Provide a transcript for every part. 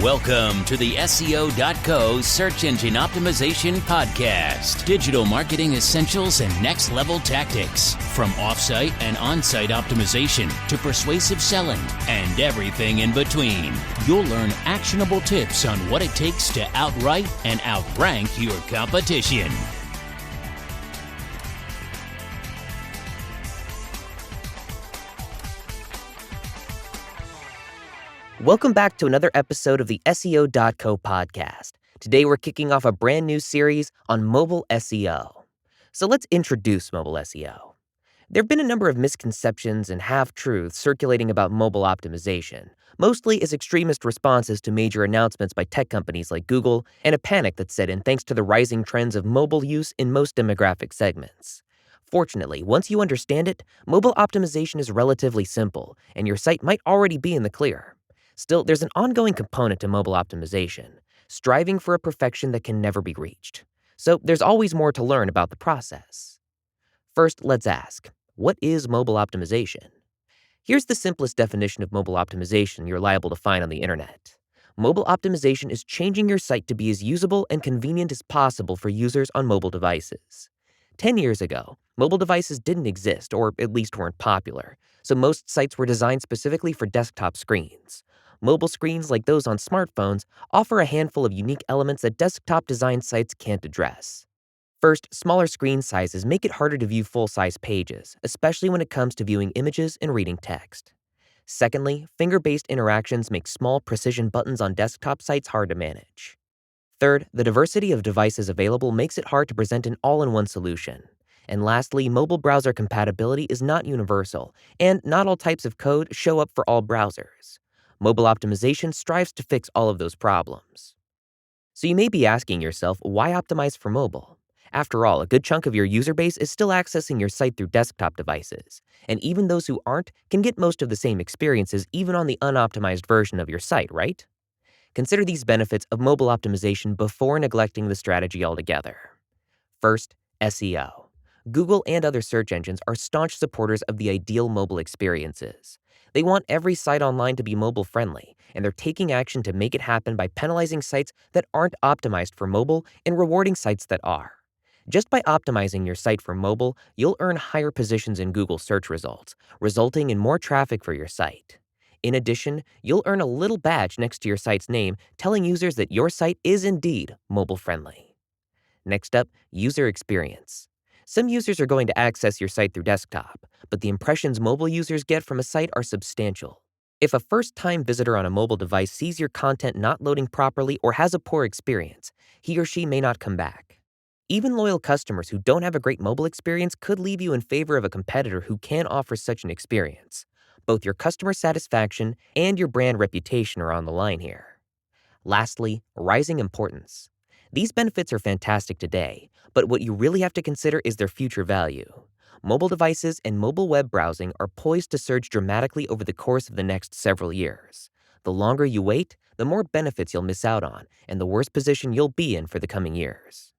Welcome to the SEO.co Search Engine Optimization Podcast. Digital marketing essentials and next-level tactics. From off-site and on-site optimization to persuasive selling and everything in between. You'll learn actionable tips on what it takes to outright and outrank your competition. Welcome back to another episode of the SEO.co podcast. Today we're kicking off a brand new series on mobile SEO. So let's introduce mobile SEO. There have been a number of misconceptions and half-truths circulating about mobile optimization, mostly as extremist responses to major announcements by tech companies like Google and a panic that set in thanks to the rising trends of mobile use in most demographic segments. Fortunately, once you understand it, mobile optimization is relatively simple, and your site might already be in the clear. Still, there's an ongoing component to mobile optimization, striving for a perfection that can never be reached. So there's always more to learn about the process. First, let's ask, what is mobile optimization? Here's the simplest definition of mobile optimization you're liable to find on the internet. Mobile optimization is changing your site to be as usable and convenient as possible for users on mobile devices. 10 years ago, mobile devices didn't exist, or at least weren't popular, so most sites were designed specifically for desktop screens. Mobile screens like those on smartphones offer a handful of unique elements that desktop-designed sites can't address. First, smaller screen sizes make it harder to view full-size pages, especially when it comes to viewing images and reading text. Secondly, finger-based interactions make small precision buttons on desktop sites hard to manage. Third, the diversity of devices available makes it hard to present an all-in-one solution. And lastly, mobile browser compatibility is not universal, and not all types of code show up for all browsers. Mobile optimization strives to fix all of those problems. So you may be asking yourself, why optimize for mobile? After all, a good chunk of your user base is still accessing your site through desktop devices, and even those who aren't can get most of the same experiences even on the unoptimized version of your site, right? Consider these benefits of mobile optimization before neglecting the strategy altogether. First, SEO. Google and other search engines are staunch supporters of the ideal mobile experiences. They want every site online to be mobile-friendly, and they're taking action to make it happen by penalizing sites that aren't optimized for mobile and rewarding sites that are. Just by optimizing your site for mobile, you'll earn higher positions in Google search results, resulting in more traffic for your site. In addition, you'll earn a little badge next to your site's name telling users that your site is indeed mobile-friendly. Next up, user experience. Some users are going to access your site through desktop, but the impressions mobile users get from a site are substantial. If a first-time visitor on a mobile device sees your content not loading properly or has a poor experience, he or she may not come back. Even loyal customers who don't have a great mobile experience could leave you in favor of a competitor who can offer such an experience. Both your customer satisfaction and your brand reputation are on the line here. Lastly, rising importance. These benefits are fantastic today, but what you really have to consider is their future value. Mobile devices and mobile web browsing are poised to surge dramatically over the course of the next several years. The longer you wait, the more benefits you'll miss out on, and the worse position you'll be in for the coming years.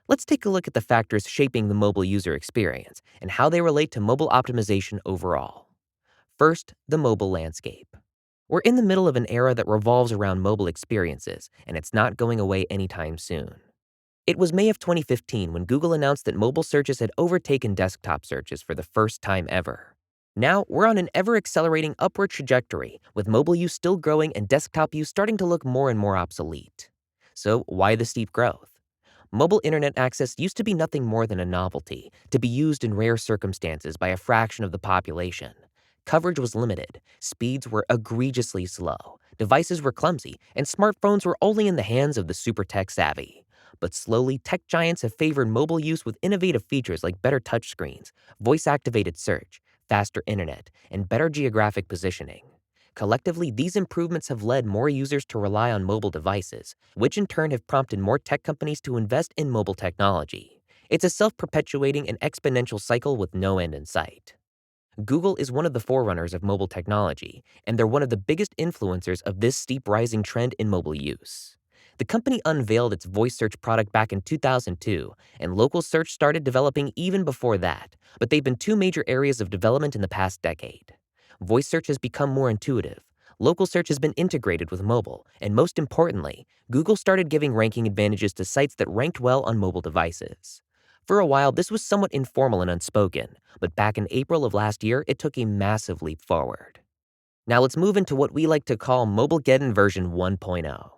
Let's take a look at the factors shaping the mobile user experience and how they relate to mobile optimization overall. First, the mobile landscape. We're in the middle of an era that revolves around mobile experiences, and it's not going away anytime soon. It was May of 2015 when Google announced that mobile searches had overtaken desktop searches for the first time ever. Now, we're on an ever-accelerating upward trajectory, with mobile use still growing and desktop use starting to look more and more obsolete. So, why the steep growth? Mobile internet access used to be nothing more than a novelty, to be used in rare circumstances by a fraction of the population. Coverage was limited, speeds were egregiously slow, devices were clumsy, and smartphones were only in the hands of the super tech-savvy. But slowly, tech giants have favored mobile use with innovative features like better touchscreens, voice-activated search, faster internet, and better geographic positioning. Collectively, these improvements have led more users to rely on mobile devices, which in turn have prompted more tech companies to invest in mobile technology. It's a self-perpetuating and exponential cycle with no end in sight. Google is one of the forerunners of mobile technology, and they're one of the biggest influencers of this steep rising trend in mobile use. The company unveiled its voice search product back in 2002, and local search started developing even before that, but they've been two major areas of development in the past decade. Voice search has become more intuitive. local search has been integrated with mobile, and most importantly, Google started giving ranking advantages to sites that ranked well on mobile devices. For a while, this was somewhat informal and unspoken, but back in April of last year, it took a massive leap forward. Now let's move into what we like to call Mobilegeddon version 1.0.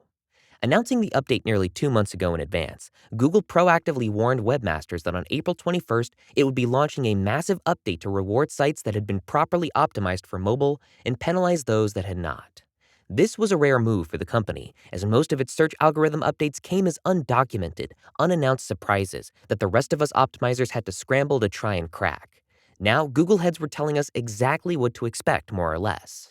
Announcing the update nearly 2 months ago in advance, Google proactively warned webmasters that on April 21st, it would be launching a massive update to reward sites that had been properly optimized for mobile and penalize those that had not. This was a rare move for the company, as most of its search algorithm updates came as undocumented, unannounced surprises that the rest of us optimizers had to scramble to try and crack. Now, Google heads were telling us exactly what to expect, more or less.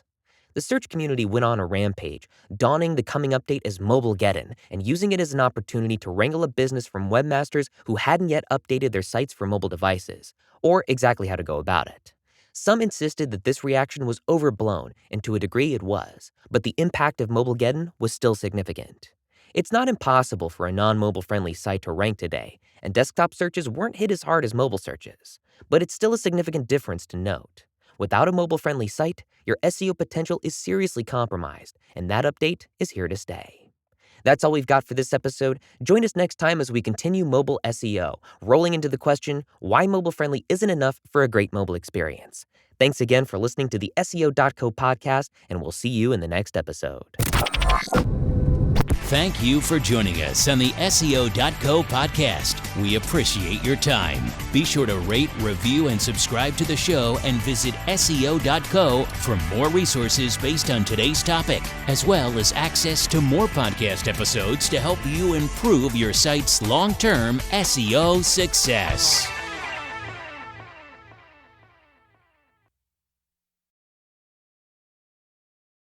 The search community went on a rampage, donning the coming update as Mobilegeddon and using it as an opportunity to wrangle a business from webmasters who hadn't yet updated their sites for mobile devices, or exactly how to go about it. Some insisted that this reaction was overblown, and to a degree it was, but the impact of Mobilegeddon was still significant. It's not impossible for a non-mobile friendly site to rank today, and desktop searches weren't hit as hard as mobile searches, but it's still a significant difference to note. Without a mobile-friendly site, your SEO potential is seriously compromised, and that update is here to stay. That's all we've got for this episode. Join us next time as we continue mobile SEO, rolling into the question, why mobile-friendly isn't enough for a great mobile experience. Thanks again for listening to the SEO.co podcast, and we'll see you in the next episode. Thank you for joining us on the SEO.co podcast. We appreciate your time. Be sure to rate, review, and subscribe to the show and visit SEO.co for more resources based on today's topic, as well as access to more podcast episodes to help you improve your site's long-term SEO success.